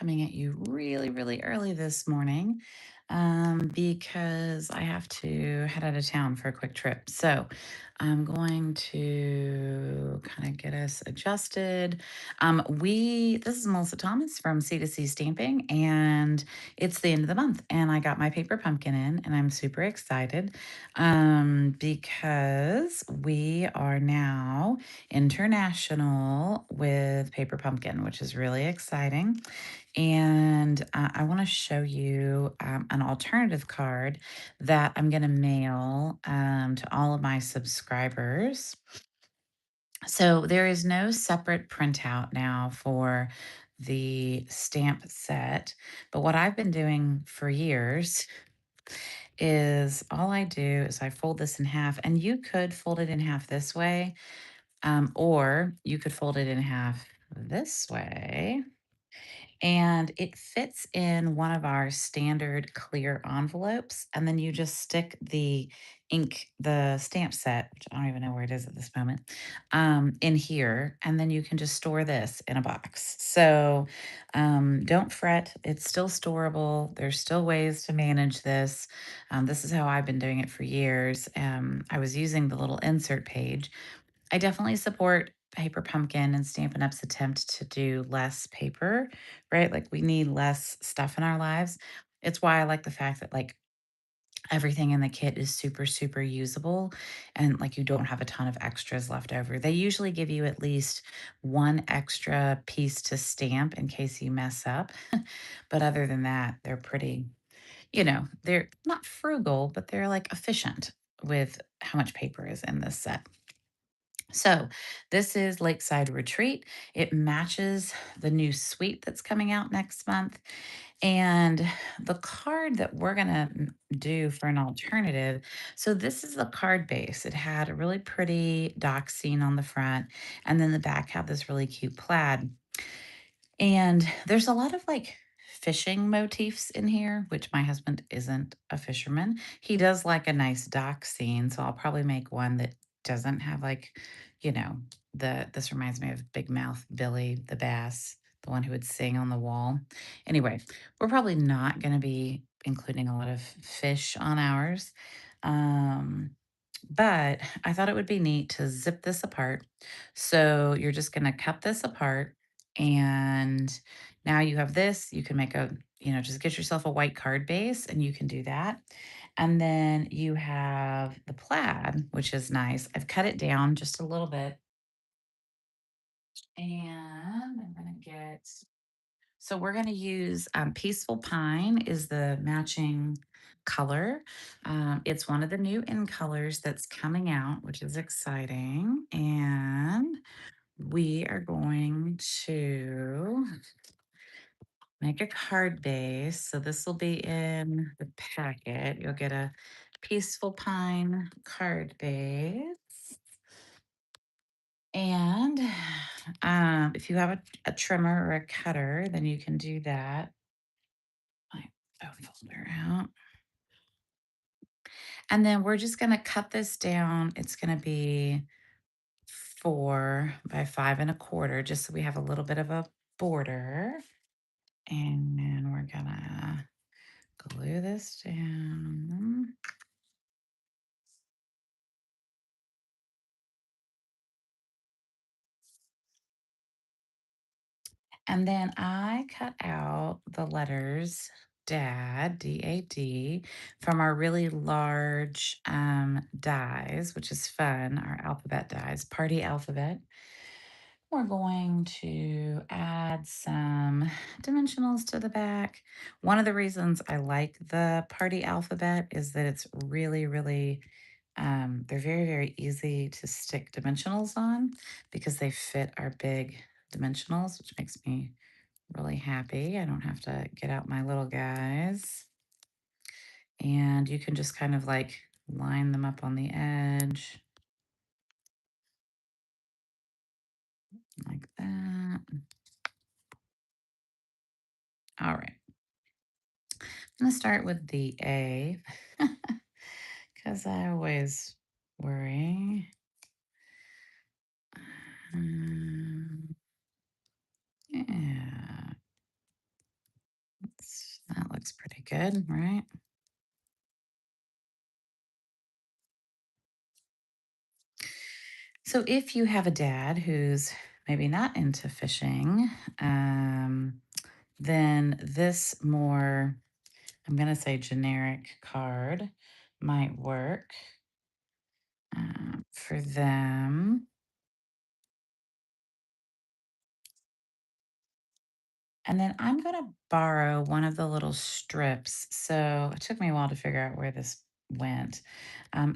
coming at you really, really early this morning because I have to head out of town for a quick trip. So I'm going to kind of get us adjusted. This is Melissa Thomas from c to c Stamping, and it's the end of the month, and I got my paper pumpkin in, and I'm super excited because we are now international with Paper Pumpkin, which is really exciting. And I want to show you an alternative card that I'm going to mail to all of my subscribers. So there is no separate printout now for the stamp set. But what I've been doing for years is all I do is I fold this in half, and you could fold it in half this way, or you could fold it in half this way. And it fits in one of our standard clear envelopes. And then you just stick the stamp set, which I don't even know where it is at this moment, in here. And then you can just store this in a box. So don't fret, it's still storable. There's still ways to manage this. This is how I've been doing it for years. I was using the little insert page. I definitely support Paper Pumpkin and Stampin' Up's attempt to do less paper, right? Like we need less stuff in our lives. It's why I like the fact that everything in the kit is super, super usable and like you don't have a ton of extras left over. They usually give you at least one extra piece to stamp in case you mess up. But other than that, they're pretty, they're not frugal, but they're like efficient with how much paper is in this set. So, this is Lakeside Retreat. It matches the new suite that's coming out next month. And the card that we're going to do for an alternative. So, this is the card base. It had a really pretty dock scene on the front, and then the back had this really cute plaid. And there's a lot of fishing motifs in here, which my husband isn't a fisherman. He does like a nice dock scene, so I'll probably make one that doesn't have you know, this reminds me of Big Mouth Billy the bass, the one who would sing on the wall. Anyway, we're probably not going to be including a lot of fish on ours. Um, but I thought it would be neat to zip this apart. So you're just going to cut this apart, and now you have this. You can make just get yourself a white card base and you can do that. And then you have the plaid, which is nice. I've cut it down just a little bit, and I'm going to get so we're going to use Peaceful Pine is the matching color. It's one of the new in colors that's coming out, which is exciting. And we are going to make a card base. So this will be in the packet. You'll get a Peaceful Pine card base. And if you have a trimmer or a cutter, then you can do that. My phone folder out. And then we're just going to cut this down. It's going to be 4 by 5 1/4, just so we have a little bit of a border. And then we're going to glue this down. And then I cut out the letters DAD, DAD, from our really large dies, which is fun, our alphabet dies, party alphabet. We're going to add some dimensionals to the back. One of the reasons I like the party alphabet is that it's really, really, they're very, very easy to stick dimensionals on because they fit our big dimensionals, which makes me really happy. I don't have to get out my little guys. And you can just kind of line them up on the edge like that. All right. I'm going to start with the A because I always worry. Um, yeah. looks pretty good, right? So if you have a dad who's maybe not into fishing, then this more, I'm going to say generic card might work for them. And then I'm going to borrow one of the little strips. So it took me a while to figure out where this went.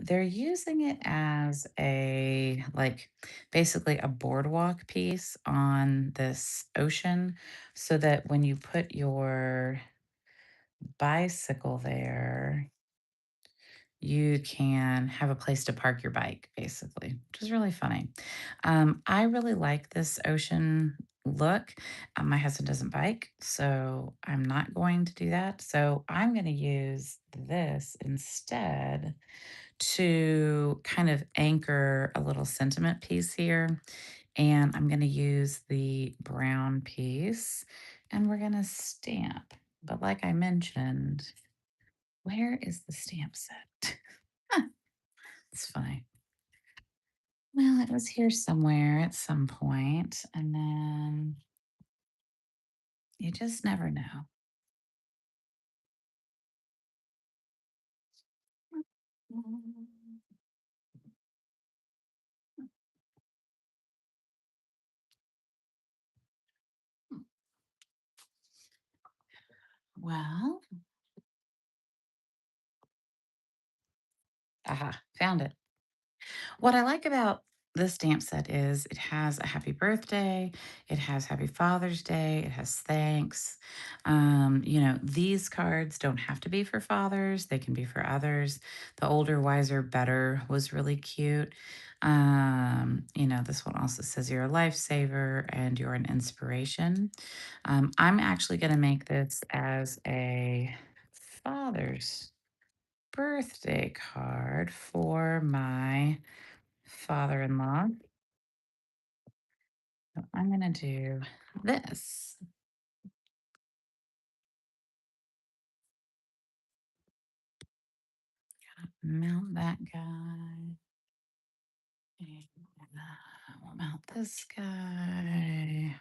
They're using it as a, like, basically a boardwalk piece on this ocean so that when you put your bicycle there, you can have a place to park your bike, basically, which is really funny. I really like this ocean look. My husband doesn't bike, so I'm not going to do that. So I'm going to use this instead to kind of anchor a little sentiment piece here. And I'm going to use the brown piece and we're going to stamp. But like I mentioned, where is the stamp set? It's funny. Well, it was here somewhere at some point, and then you just never know. Well, aha, found it. What I like about this stamp set is it has a happy birthday, it has happy Father's Day, it has thanks. These cards don't have to be for fathers, they can be for others. The older, wiser, better was really cute. This one also says you're a lifesaver and you're an inspiration. I'm actually going to make this as a father's birthday card for my father-in-law. So I'm gonna do this. Mount that guy. And we'll mount this guy.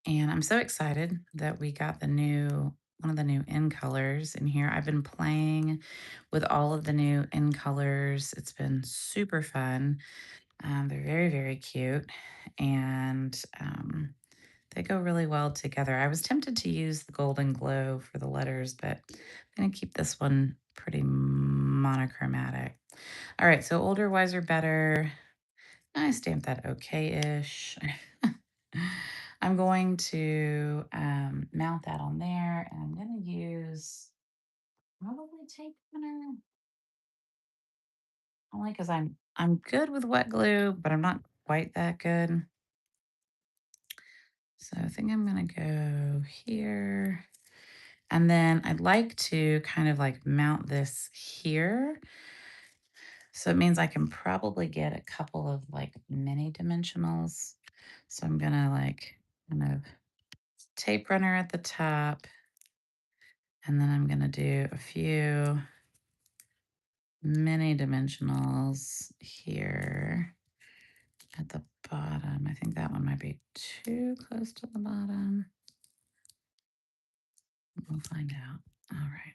And I'm so excited that we got one of the new in colors in here. I've been playing with all of the new in colors. It's been super fun. They're very, very cute. And they go really well together. I was tempted to use the golden glow for the letters, but I'm going to keep this one pretty monochromatic. All right, so older, wiser, better. I stamped that okay-ish. I'm going to mount that on there, and I'm going to use probably tape runner, only because I'm good with wet glue, but I'm not quite that good. So I think I'm going to go here. And then I'd like to kind of like mount this here. So it means I can probably get a couple of like mini dimensionals. So I'm gonna like kind of tape runner at the top. And then I'm gonna do a few mini dimensionals here at the bottom. I think that one might be too close to the bottom. We'll find out. All right.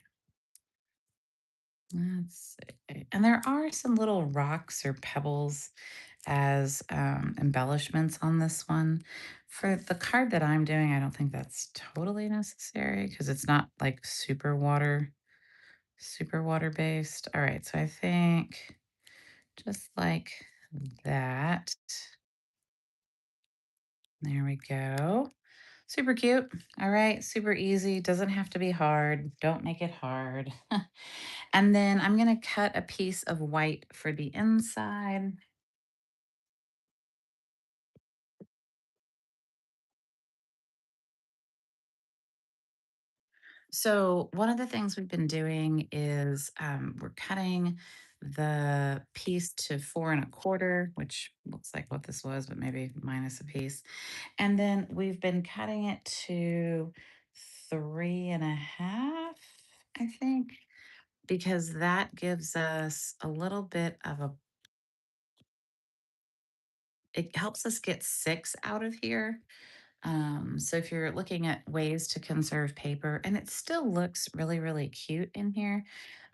Let's see. And there are some little rocks or pebbles as embellishments on this one. For the card that I'm doing, I don't think that's totally necessary because it's not like super water based. All right, so I think just like that. There we go. Super cute. All right, super easy. Doesn't have to be hard. Don't make it hard. And then I'm going to cut a piece of white for the inside. So, one of the things we've been doing is we're cutting the piece to 4 1/4, which looks like what this was, but maybe minus a piece. And then we've been cutting it to 3.5, I think, because that gives us a little bit of a it helps us get 6 out of here. So if you're looking at ways to conserve paper, and it still looks really, really cute in here,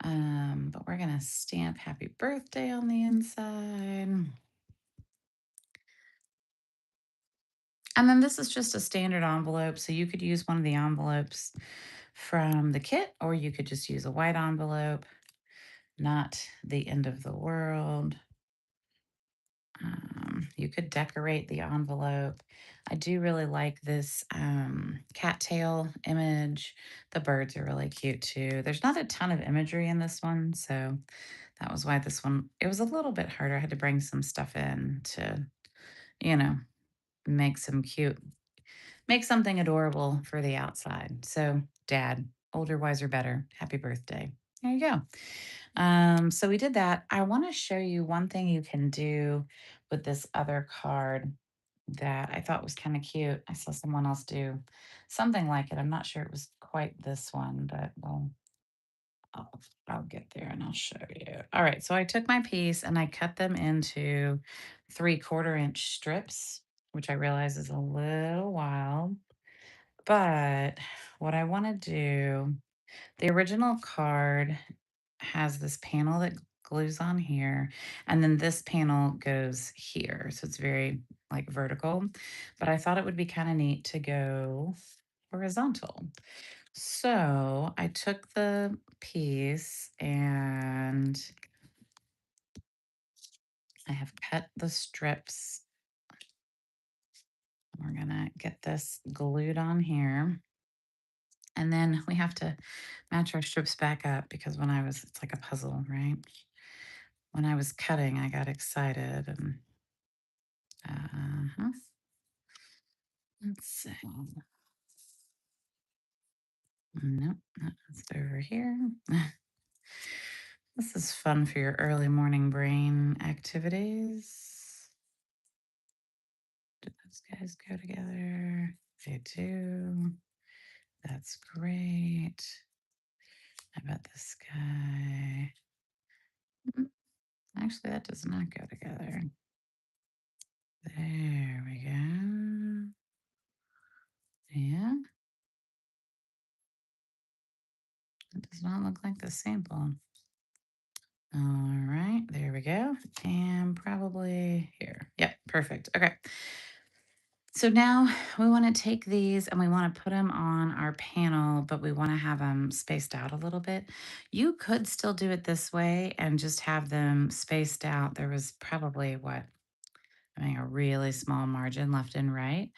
but we're gonna stamp happy birthday on the inside. And then this is just a standard envelope. So you could use one of the envelopes from the kit, or you could just use a white envelope, not the end of the world. You could decorate the envelope. I do really like this cattail image. The birds are really cute too. There's not a ton of imagery in this one, so that was why this one, it was a little bit harder. I had to bring some stuff in to, you know, make some cute, make something adorable for the outside. So, dad, older, wiser, better. Happy birthday. There you go. So we did that. I want to show you one thing you can do with this other card that I thought was kind of cute. I saw someone else do something like it. I'm not sure it was quite this one, but I'll, I'll get there and I'll show you. All right. So I took my piece and I cut them into 3/4 inch strips, which I realize is a little wild. But what I want to do, the original card has this panel that glues on here, and then this panel goes here. So it's very like vertical, but I thought it would be kind of neat to go horizontal. So I took the piece and I have cut the strips. We're gonna get this glued on here. And then we have to match our strips back up because it's like a puzzle, right? When I was cutting, I got excited and uh let's see. Nope, that's over here. This is fun for your early morning brain activities. Do those guys go together? They do. That's great. How about this guy? Mm, Actually, that does not go together. There we go. Yeah, it does not look like the sample. All right, there we go. And probably here. Yep, perfect. Okay. So now we want to take these and we want to put them on our panel, but we want to have them spaced out a little bit. You could still do it this way and just have them spaced out. There was probably a really small margin left and right.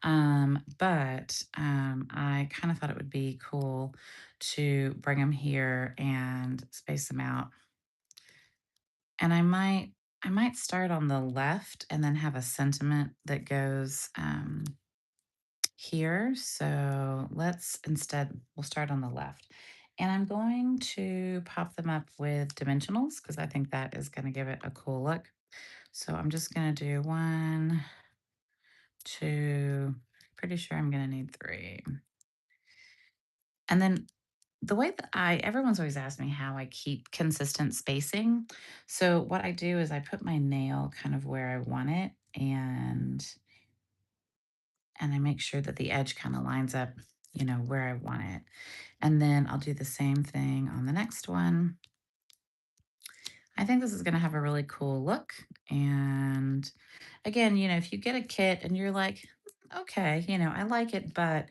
But I kind of thought it would be cool to bring them here and space them out. And I might start on the left and then have a sentiment that goes here. So we'll start on the left. And I'm going to pop them up with dimensionals because I think that is going to give it a cool look. So I'm just going to do 1, 2, pretty sure I'm going to need 3. And then the way that everyone's always asked me how I keep consistent spacing. So what I do is I put my nail kind of where I want it and I make sure that the edge kind of lines up, where I want it. And then I'll do the same thing on the next one. I think this is going to have a really cool look. And again, if you get a kit and you're like, okay, I like it, but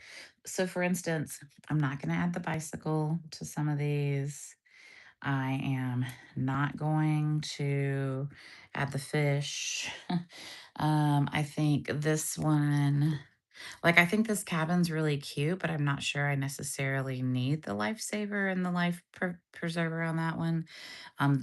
so for instance, I'm not going to add the bicycle to some of these. I am not going to add the fish. I think this one, like, I think this cabin's really cute, but I'm not sure I necessarily need the lifesaver and the preserver on that one.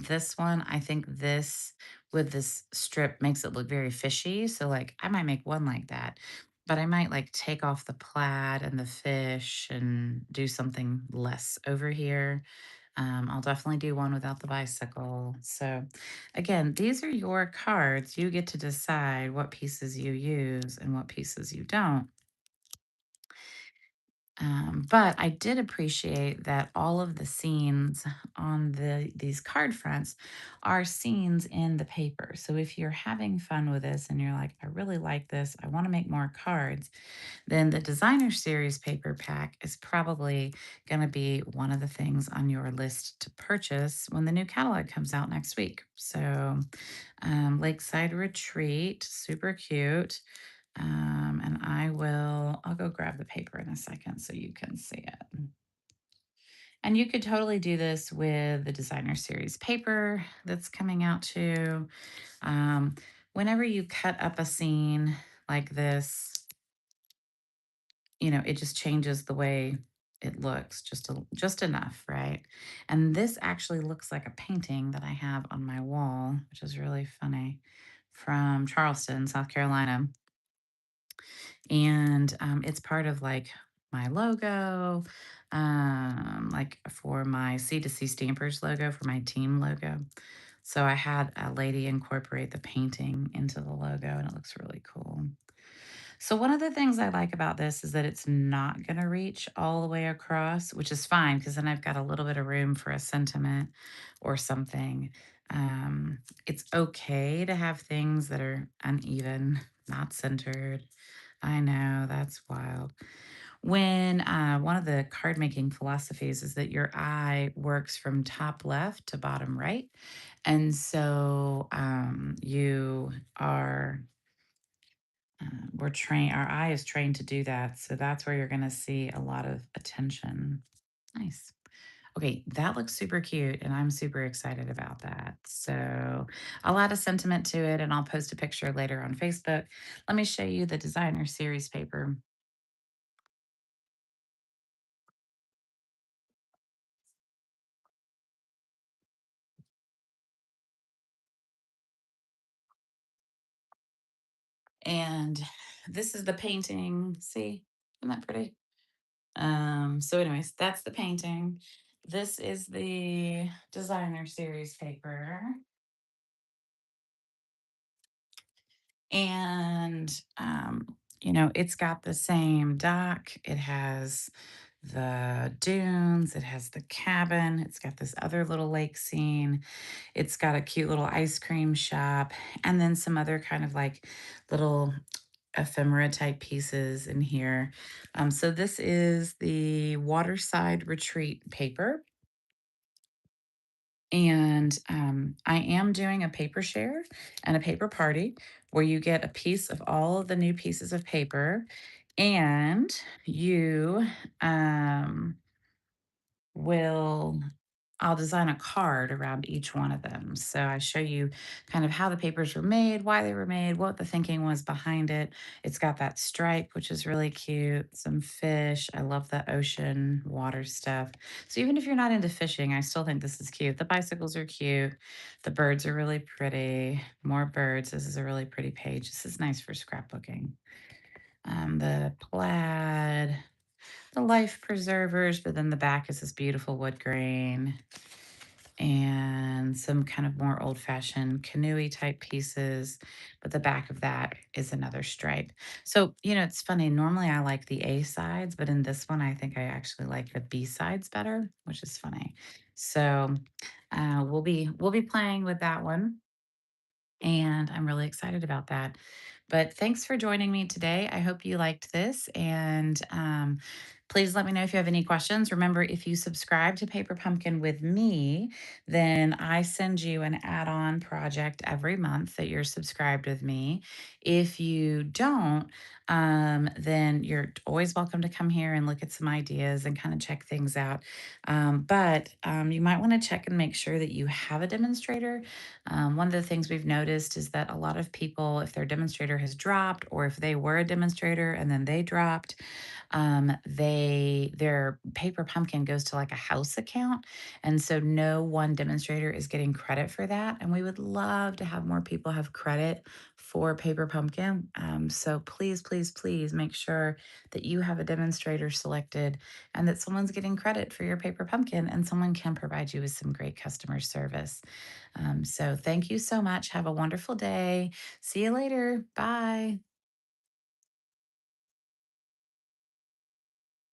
This one, I think this with this strip makes it look very fishy. So, like, I might make one like that, but I might like take off the plaid and the fish and do something less over here. I'll definitely do one without the bicycle. So, again, these are your cards. You get to decide what pieces you use and what pieces you don't. But I did appreciate that all of the scenes on these card fronts are scenes in the paper. So if you're having fun with this and you're like, I really like this, I want to make more cards, then the designer series paper pack is probably going to be one of the things on your list to purchase when the new catalog comes out next week. So, Lakeside Retreat, super cute. And I'll go grab the paper in a second so you can see it. And you could totally do this with the designer series paper that's coming out too. Um, Whenever you cut up a scene like this, it just changes the way it looks just enough, right? And this actually looks like a painting that I have on my wall, which is really funny, from Charleston, South Carolina. And it's part of like my logo, like for my C2C Stampers logo, for my team logo. So I had a lady incorporate the painting into the logo, and it looks really cool. So one of the things I like about this is that it's not going to reach all the way across, which is fine because then I've got a little bit of room for a sentiment or something. It's okay to have things that are uneven, not centered. I know, that's wild. When one of the card making philosophies is that your eye works from top left to bottom right. And so you are, we're trained, our eye is trained to do that. So that's where you're going to see a lot of attention. Nice. Okay, that looks super cute, and I'm super excited about that. So I'll add a sentiment to it, and I'll post a picture later on Facebook. Let me show you the designer series paper. And this is the painting. See, isn't that pretty? So anyways, that's the painting. This is the designer series paper. And it's got the same dock. It has the dunes, it has the cabin, it's got this other little lake scene, it's got a cute little ice cream shop, and then some other kind of like little ephemera type pieces in here. So this is the Waterside Retreat paper. And I am doing a paper share and a paper party where you get a piece of all of the new pieces of paper, and you um, will I'll design a card around each one of them. So I show you kind of how the papers were made, why they were made, what the thinking was behind it. It's got that stripe, which is really cute, some fish. I love the ocean water stuff. So even if you're not into fishing, I still think this is cute. The bicycles are cute. The birds are really pretty. More birds. This is a really pretty page. This is nice for scrapbooking. The plaid, the life preservers, but then the back is this beautiful wood grain and some kind of more old fashioned canoe type pieces. But the back of that is another stripe. So, it's funny. Normally I like the A sides, but in this one, I think I actually like the B sides better, which is funny. So, we'll be playing with that one, and I'm really excited about that. But thanks for joining me today. I hope you liked this. And please let me know if you have any questions. Remember, if you subscribe to Paper Pumpkin with me, then I send you an add on project every month that you're subscribed with me. If you don't, then you're always welcome to come here and look at some ideas and kind of check things out. But you might want to check and make sure that you have a demonstrator. One of the things we've noticed is that a lot of people, if their demonstrator has dropped, or if they were a demonstrator and then they dropped, their paper pumpkin goes to like a house account, and so no one demonstrator is getting credit for that. And we would love to have more people have credit for paper pumpkin. So please, please, please make sure that you have a demonstrator selected and that someone's getting credit for your paper pumpkin, and someone can provide you with some great customer service. So thank you so much. Have a wonderful day. See you later. Bye.